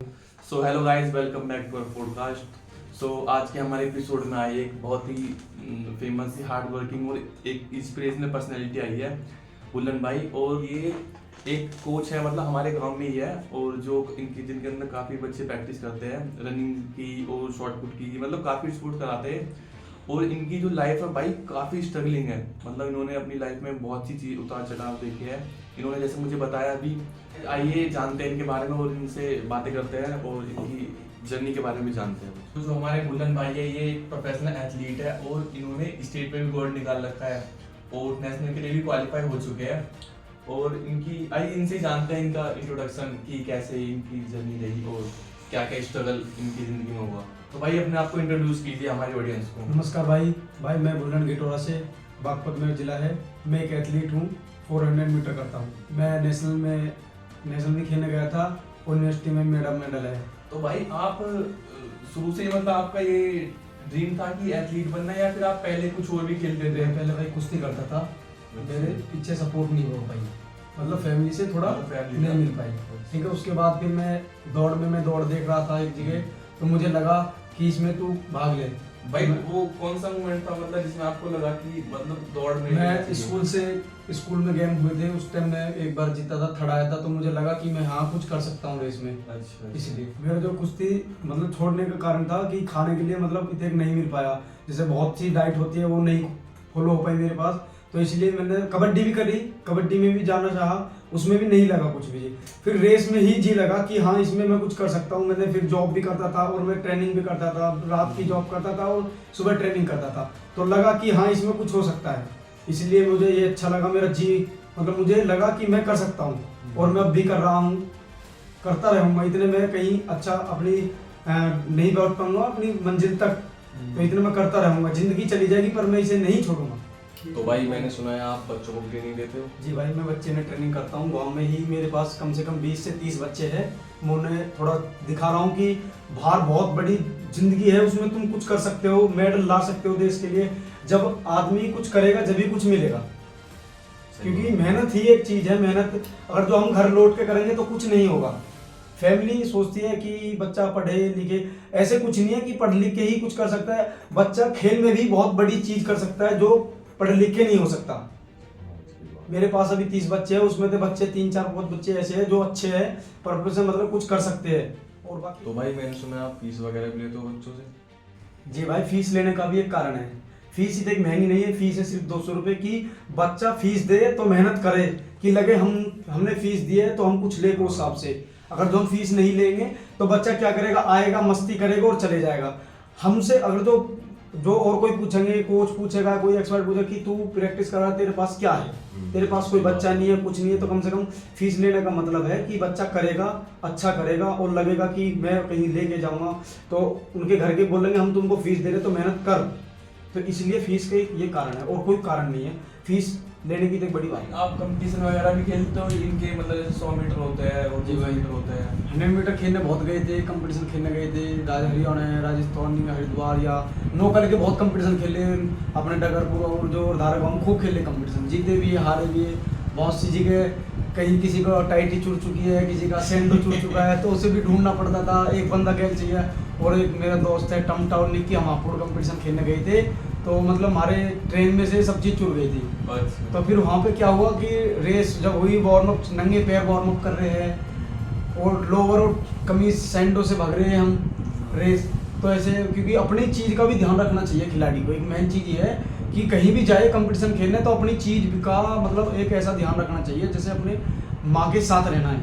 So hello guys, welcome back to our podcast. So आज के हमारे एपिसोड में आई एक बहुत ही फेमस हार्ड वर्किंग और एक इंस्पिरेशनल पर्सनैलिटी आई है, बुल्लन भाई। और ये एक कोच है, मतलब हमारे गांव में ही है, और जो जिनके अंदर काफ़ी बच्चे प्रैक्टिस करते हैं रनिंग की और शॉर्टपुट की, मतलब काफ़ी स्पोर्ट कराते हैं। और इनकी जो लाइफ है भाई काफ़ी स्ट्रगलिंग है, मतलब इन्होंने अपनी लाइफ में बहुत सी चीज़ उतार चढ़ाव देखे हैं। इन्होंने जैसे मुझे बताया अभी, आइए जानते हैं इनके बारे में और इनसे बातें करते हैं और इनकी जर्नी के बारे में जानते हैं। तो जो हमारे बुल्लन भाई है, ये एक प्रोफेशनल एथलीट है और इन्होंने स्टेट में भी गोल्ड निकाल रखा है और नेशनल के लिए भी क्वालिफाई हो चुके हैं। और इनकी आइए इनसे जानते हैं इनका इंट्रोडक्शन कि कैसे इनकी जर्नी रही और क्या क्या स्ट्रगल इनकी ज़िंदगी में हुआ। तो भाई अपने आप को इंट्रोड्यूस कीजिए हमारी ऑडियंस को। नमस्कार भाई मैं बुल्लन गेटोरा से, बागपत में जिला है। मैं एक एथलीट हूँ, 400 मीटर करता हूँ। मैं नेशनल भी खेलने गया था और यूनिवर्सिटी में मेडल है। तो भाई आप शुरू से मतलब आपका ये ड्रीम था कि एथलीट बनना, या फिर आप पहले कुछ और भी खेलते थे? पहले भाई कुश्ती करता था, मेरे पीछे सपोर्ट नहीं हो पाई, मतलब फैमिली से थोड़ा नहीं मिल पाई। ठीक है, उसके बाद फिर मैं दौड़ देख रहा था एक जगह, तो मुझे लगा कि इसमें तू भाग ले। भाई वो कौन सा मोमेंट था मतलब जिसमें आपको लगा कि मतलब दौड़ में? मैं स्कूल में गेम हुए थे, उस टाइम मैं एक बार जीता था, थर्ड आया था, तो मुझे लगा कि मैं हाँ कुछ कर सकता हूँ रेस में। अच्छा। इसलिए मेरा जो कुश्ती मतलब छोड़ने का कारण था कि खाने के लिए मतलब इतने नहीं मिल पाया, जैसे बहुत सी डाइट होती है वो नहीं फॉलो हो पाई मेरे पास। तो इसलिए मैंने कबड्डी भी करी, कबड्डी में भी जाना चाहा, उसमें भी नहीं लगा कुछ भी। फिर रेस में ही जी लगा कि हाँ इसमें मैं कुछ कर सकता हूँ। मैंने फिर जॉब भी करता था और मैं ट्रेनिंग भी करता था, रात की जॉब करता था और सुबह ट्रेनिंग करता था। तो लगा कि हाँ इसमें कुछ हो सकता है, इसलिए मुझे ये अच्छा लगा। मेरा मतलब मुझे लगा कि मैं कर सकता हूँ और मैं अब भी कर रहा हूँ, करता रहूँगा। इतने मैं कहीं अच्छा अपनी नहीं पहुँच पाऊंगा अपनी मंजिल तक, तो इतने मैं करता रहूँगा। जिंदगी चली जाएगी पर मैं इसे नहीं छोड़ूंगा। तो भाई मैंने सुना है आप बच्चों को ट्रेनिंग देते हो? जी भाई, मैं बच्चे में ट्रेनिंग करता हूँ। गांव में ही मेरे पास कम से कम 20 से 30 बच्चे हैं। मैं उन्हें थोड़ा दिखा रहा हूँ कि बाहर बहुत बड़ी जिंदगी है, उसमें तुम कुछ कर सकते हो, मेडल ला सकते हो देश के लिए। जब आदमी कुछ करेगा जब भी कुछ मिलेगा, क्योंकि मेहनत ही एक चीज है। मेहनत अगर जो हम घर लौट के करेंगे तो कुछ नहीं होगा। फैमिली सोचती है कि बच्चा पढ़े लिखे, ऐसे कुछ नहीं है कि पढ़ लिख के ही कुछ कर सकता है। बच्चा खेल में भी बहुत बड़ी चीज कर सकता है जो पढ़ लिख के नहीं हो सकता। मेरे पास अभी 30 बच्चे हैं, उसमें से बच्चे 3-4 बहुत बच्चे ऐसे हैं जो अच्छे हैं, प्रोफेशनल मतलब कुछ कर सकते हैं। और बाकी तो भाई मैंने सुना आप फीस वगैरह भी लेते हो बच्चों से? जी भाई, फीस लेने का भी एक कारण है। फीस इतनी महंगी नहीं है, फीस है सिर्फ 200 रुपए की। बच्चा फीस दे तो मेहनत करे कि लगे हमने फीस दी है तो हम कुछ लेंगे उस हिसाब से। अगर जो हम फीस नहीं लेंगे तो बच्चा क्या करेगा, आएगा मस्ती करेगा और चले जाएगा। हमसे अगर जो और कोई पूछेंगे, कोच पूछेगा, कोई एक्सपर्ट पूछेगा कि तू प्रैक्टिस कर रहा है, तेरे पास क्या है, तेरे पास कोई बच्चा नहीं है, कुछ नहीं है, तो कम से कम फीस लेने का मतलब है कि बच्चा करेगा, अच्छा करेगा और लगेगा कि मैं कहीं लेके जाऊंगा। तो उनके घर के बोलेंगे हम तुमको फीस दे रहे तो मेहनत कर। तो इसलिए फीस के ये कारण है और कोई कारण नहीं है फीस लेने की। तो एक बड़ी बात है। आप कंपटीशन वगैरह भी खेलते हो इनके, मतलब जैसे 100 मीटर होते हैं और 200 मीटर होते हैं? 100 मीटर खेलने बहुत गए थे, कंपटीशन खेलने गए थे हरियाणा, राजस्थान में हरिद्वार या नौकल के बहुत कंपटीशन खेले अपने डगरपुर और जो धारागांव हम खूब खेले कंपटीशन, जीते भी हारे भी। बहुत सी जगह कहीं किसी को टाइटी छूट चुकी है, किसी का सेंडो छूट चुका है, तो उसे भी ढूंढना पड़ता था। एक बंदा गैल चाहिए। और एक मेरा दोस्त है टम टाउन निकी, हम हापुड़ कंपटीशन खेलने गए थे, तो मतलब हमारे ट्रेन में से सब चीज़ चुर गई थी। अच्छा। तो फिर वहाँ पे क्या हुआ कि रेस जब हुई, वार्म अप नंगे पैर वार्म अप कर रहे हैं और लोअर और कमीज सैंडो से भाग रहे हैं हम रेस। तो ऐसे क्योंकि अपनी चीज़ का भी ध्यान रखना चाहिए खिलाड़ी को। एक मेन चीज़ ये है कि कहीं भी जाए कंपटीशन खेलने तो अपनी चीज़ का मतलब एक ऐसा ध्यान रखना चाहिए जैसे अपने माँ के साथ रहना है,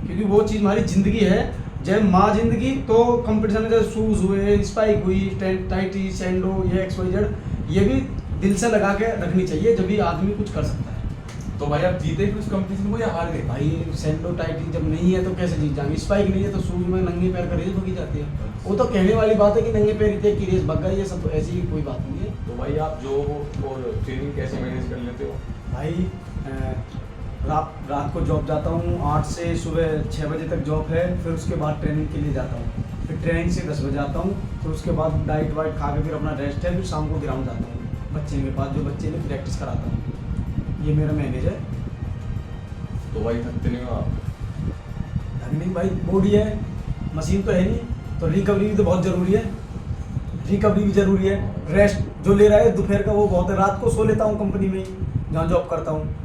क्योंकि वो चीज़ हमारी ज़िंदगी है। जब माँ जिंदगी तो कंपटीशन में जैसे शूज़ हुए, स्पाइक हुई, टाइटी, सैंडो, ये XYZ, ये भी दिल से लगा के रखनी चाहिए जब भी आदमी कुछ कर सकता है। तो भाई आप जीते फिर उस कंपटीशन को या हार गए? भाई सैंडो टाइटी जब नहीं है तो कैसे जीत जाएंगे। स्पाइक नहीं है तो शूज में नंगे पैर का रेस भगी जाती है। वो तो कहने वाली बात है कि नंगे पैर इतने की रेस भग गई, ये सब ऐसी कोई बात नहीं है। तो भाई आप जॉब और ट्रेनिंग कैसे मैनेज कर लेते हो? भाई रात को जॉब जाता हूँ, 8 से सुबह 6 बजे तक जॉब है। फिर उसके बाद ट्रेनिंग के लिए जाता हूँ, फिर ट्रेनिंग से 10 बजे आता हूँ। फिर उसके बाद डाइट वाइट खा के फिर अपना रेस्ट है। फिर शाम को ग्राउंड जाता हूँ बच्चे के पास, जो बच्चे ने प्रैक्टिस कराता हूँ। ये मेरा मैनेज है। तो भाई थकते नहीं हो आप? नहीं भाई, बॉडी है मशीन तो है नहीं, तो रिकवरी भी तो बहुत ज़रूरी है। रिकवरी भी ज़रूरी है। रेस्ट जो ले रहा है दोपहर का वो बहुत है। रात को सो लेता हूँ कंपनी में ही जहाँ जॉब करता हूँ।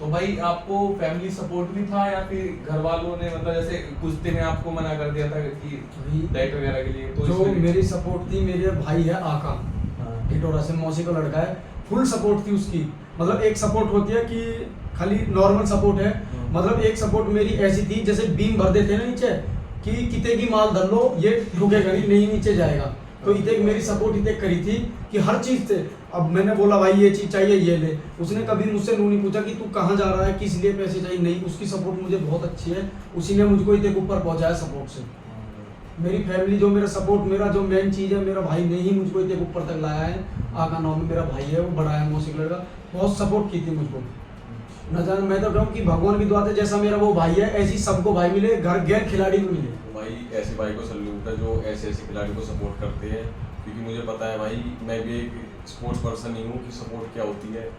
तो भाई आपको फैमिली सपोर्ट भी था या फिर घर वालों ने मतलब जैसे कुछ दिन आपको मना कर दिया था कि डाइट वगैरह के लिए? तो जो मेरी सपोर्ट थी, मेरे भाई है आका, टिटोरा से मौसी का लड़का है, फुल सपोर्ट थी उसकी। मतलब एक सपोर्ट होती है कि खाली नॉर्मल सपोर्ट है, मतलब एक सपोर्ट मेरी ऐसी थी जैसे बीम भर देते हैं ना नीचे कि कितने की माल धर लो ये रुकेगा नहीं नीचे जाएगा। तो इतने मेरी सपोर्ट इतने करी थी कि हर चीज़ से। अब मैंने बोला भाई ये चीज़ चाहिए ये ले, उसने कभी मुझसे नहीं पूछा कि तू कहाँ जा रहा है, किस लिए पैसे चाहिए, नहीं। उसकी सपोर्ट मुझे बहुत अच्छी है, उसी ने मुझको इतने ऊपर पहुँचाया सपोर्ट से। मेरी फैमिली जो मेरा सपोर्ट, मेरा जो मेन चीज़ है, मेरा भाई ने ही मुझको इतने ऊपर तक लाया है। आका नाम में मेरा भाई है, वो बड़ा है मौसी का लड़का, बहुत सपोर्ट की थी मुझको। न जाने मैं तो कहूँ कि भगवान की दुआ से जैसा मेरा वो भाई है ऐसी सबको भाई मिले, घर गैर खिलाड़ी भी मिले। भाई ऐसे भाई को सल्यूट है जो ऐसे ऐसे खिलाड़ी को सपोर्ट करते हैं, क्योंकि मुझे पता है भाई मैं भी एक स्पोर्ट्स पर्सन ही हूँ कि सपोर्ट क्या होती है।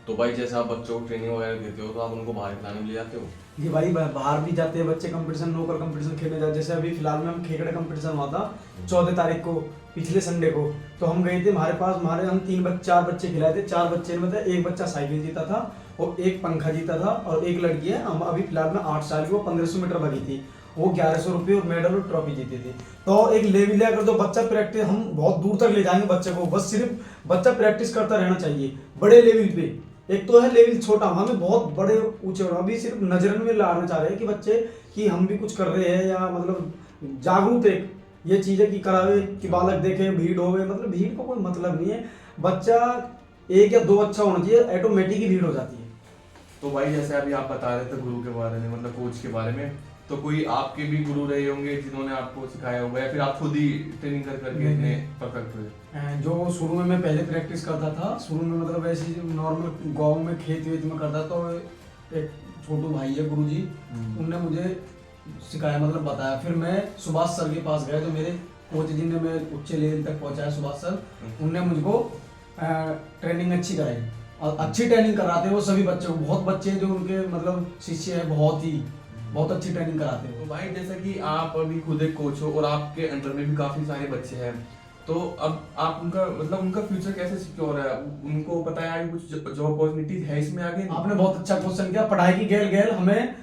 तो भाई जैसे आप बच्चों को ट्रेनिंग वगैरह देते हो तो आप उनको बाहर खिलाने में ले जाते हो? जी भाई, बाहर भी जाते हैं बच्चे, कंपटीशन लोकल कंपटीशन खेलने जाते। जैसे अभी फिलहाल में हम खेकड़े कंपटीशन हुआ था 14 तारीख को, पिछले संडे को। तो हम गए थे, हम 4 बच्चे खिलाए थे। 4 बच्चे में एक बच्चा साइकिल जीता था और एक पंखा जीता था और एक लड़की है हम अभी फिलहाल में 8 साल की, वो 1500 मीटर भागी थी, वो 1100 रुपये और मेडल और ट्रॉफी जीती थी। तो एक लेवल है, अगर तो बच्चा प्रैक्टिस, हम बहुत दूर तक ले जाएंगे बच्चे को, बस सिर्फ बच्चा प्रैक्टिस करता रहना चाहिए बड़े लेवल पे। एक तो है लेवल छोटा, हमें बहुत बड़े ऊंचे होना, अभी सिर्फ नजरन में लाना चाह रहे हैं कि बच्चे कि हम भी कुछ कर रहे हैं, या मतलब जागरूक एक ये चीज़ है कि करावे कि बालक देखे, भीड़ होवे, मतलब भीड़ को कोई मतलब नहीं है। बच्चा 1 या 2 अच्छा होना चाहिए, ऑटोमेटिक ही भीड़ हो जाती है। तो भाई जैसे अभी आप बता रहे थे गुरु के बारे में, मतलब कोच के बारे में, तो कोई आपके भी गुरु रहे होंगे जिन्होंने आपको सिखाया होगा या फिर आप खुद ही ट्रेनिंग कर करके इतने परफेक्ट हुए? जो शुरू में मैं पहले प्रैक्टिस करता था, शुरू में मतलब ऐसे नॉर्मल गांव में खेत वेत में करता, तो एक छोटू भाई है गुरुजी, उनने मुझे सिखाया, मतलब बताया। फिर मैं सुभाष सर के पास गया, तो मेरे कोच जी ने मैं उच्च लेवल तक पहुंचाया, सुभाष सर। उनने मुझको ट्रेनिंग अच्छी कराई और अच्छी ट्रेनिंग कराते हैं वो सभी बच्चों को। बहुत बच्चे जो उनके मतलब शिष्य है, बहुत अच्छी ट्रेनिंग कराते हैं। तो भाई जैसा कि आप अभी खुद एक कोच हो और आपके अंडर में भी काफी सारे बच्चे हैं, तो अब आप उनका फ्यूचर कैसे सिक्योर है? उनको पता है आगे कुछ जॉब अपॉर्चुनिटीज है इसमें आगे? आपने बहुत अच्छा क्वेश्चन किया। पढ़ाई की गैल हमें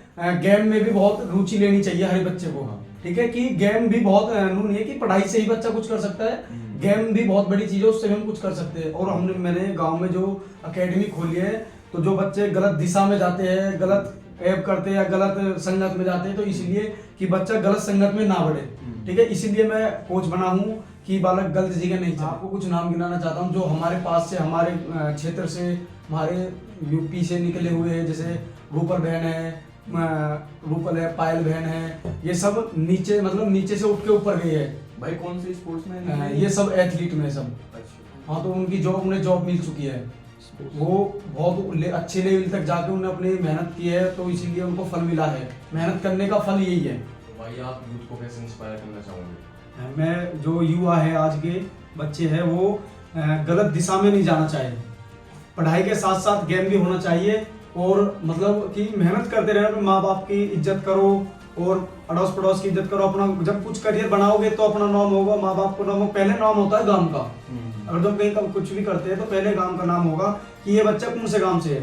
गेम में भी बहुत रुचि लेनी चाहिए हर बच्चे को। ठीक है कि गेम भी बहुत नहीं है कि पढ़ाई से ही बच्चा कुछ कर सकता है, गेम भी बहुत बड़ी चीज है, उससे भी हम कुछ कर सकते हैं। और मैंने गांव में जो एकेडमी खोली है, तो जो बच्चे गलत दिशा में जाते हैं, गलत ऐप करते हैं या गलत संगत में जाते हैं, तो इसलिए कि बच्चा गलत संगत में ना बढ़े। ठीक है, इसीलिए मैं कोच बना हूँ कि बालक गलत जगह नहीं जाए। आपको कुछ नाम गिनाना चाहता हूँ जो हमारे पास से, हमारे क्षेत्र से, हमारे यूपी से निकले हुए हैं। जैसे रूपल बहन है, रूपल है, पायल बहन है, ये सब नीचे से उठ के ऊपर गई है। भाई कौन से स्पोर्ट्स में? ये सब एथलीट में सब। हाँ, तो उन्हें जॉब मिल चुकी है, वो बहुत अच्छे लेवल तक जाके उन्हें अपनी मेहनत की है, तो इसीलिए उनको फल मिला है। मेहनत करने का फल यही है। तो भाई आप यूथ को कैसे इंस्पायर करना चाहोगे? मैं जो युवा है, आज के बच्चे हैं, वो गलत दिशा में नहीं जाना चाहिए। पढ़ाई के साथ साथ गेम भी होना चाहिए, और मतलब कि मेहनत करते रहना। अपने माँ बाप की इज्जत करो और अड़ोस पड़ोस की इज्जत करो। अपना जब कुछ करियर बनाओगे तो अपना नाम होगा, माँ बाप का नाम होगा। पहले नाम होता है गांव का। अगर तुम कहीं कुछ भी करते हैं तो पहले गांव का नाम होगा कि ये बच्चा कौन से गांव से है।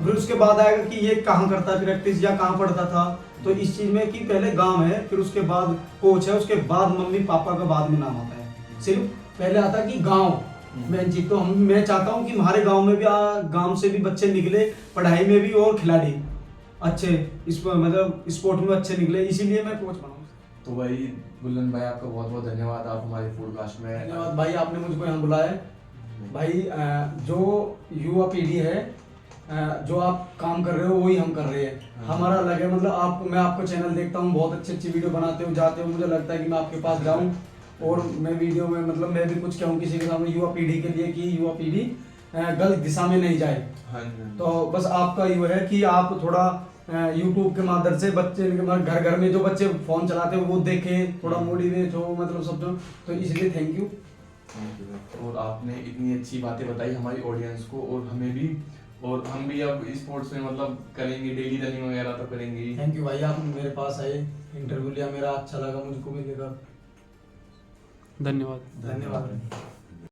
फिर उसके बाद आएगा कि ये कहाँ करता है प्रैक्टिस या कहाँ पढ़ता था। तो इस चीज में कि पहले गांव है, फिर उसके बाद कोच है, उसके बाद मम्मी पापा का बाद में नाम आता है। सिर्फ पहले आता है कि गांव मेन चीज। तो मैं चाहता हूँ कि हमारे गांव में भी गांव से भी बच्चे निकले, पढ़ाई में भी और खिलाड़ी अच्छे, मतलब स्पोर्ट में अच्छे निकले, इसीलिए मैं कोच बना। तो भाई बुल्लन भाई आपका बहुत बहुत धन्यवाद, आप हमारे पॉडकास्ट में। धन्यवाद भाई, आपने मुझको यहाँ बुलाया। भाई जो युवा पीढ़ी है, जो आप काम कर रहे हो वही हम कर रहे हैं। हमारा अलग है, मतलब मैं आपको चैनल देखता हूँ, बहुत अच्छी अच्छी वीडियो बनाते हो, जाते हो, मुझे लगता है कि मैं आपके पास जाऊँ और मैं वीडियो में मतलब मैं भी कुछ कहूँ किसी के सामने युवा पीढ़ी के लिए, कि युवा पीढ़ी गलत दिशा में नहीं जाए। तो बस आपका ये है कि आप थोड़ा यूट्यूब के माध्यम से बच्चे घर घर में जो बच्चे फोन चलाते हैं वो देखे, थोड़ा मोटिवेट हो, मतलब सब। तो इसलिए थैंक यू। और आपने इतनी अच्छी बातें बताई हमारी ऑडियंस को और हमें भी, और हम भी अब स्पोर्ट्स में मतलब करेंगे, डेली रनिंग वगैरह तो करेंगे। थैंक यू भाई, आप मेरे पास आए, इंटरव्यू लिया, मेरा अच्छा लगा मुझको मिलेगा। धन्यवाद। धन्यवाद।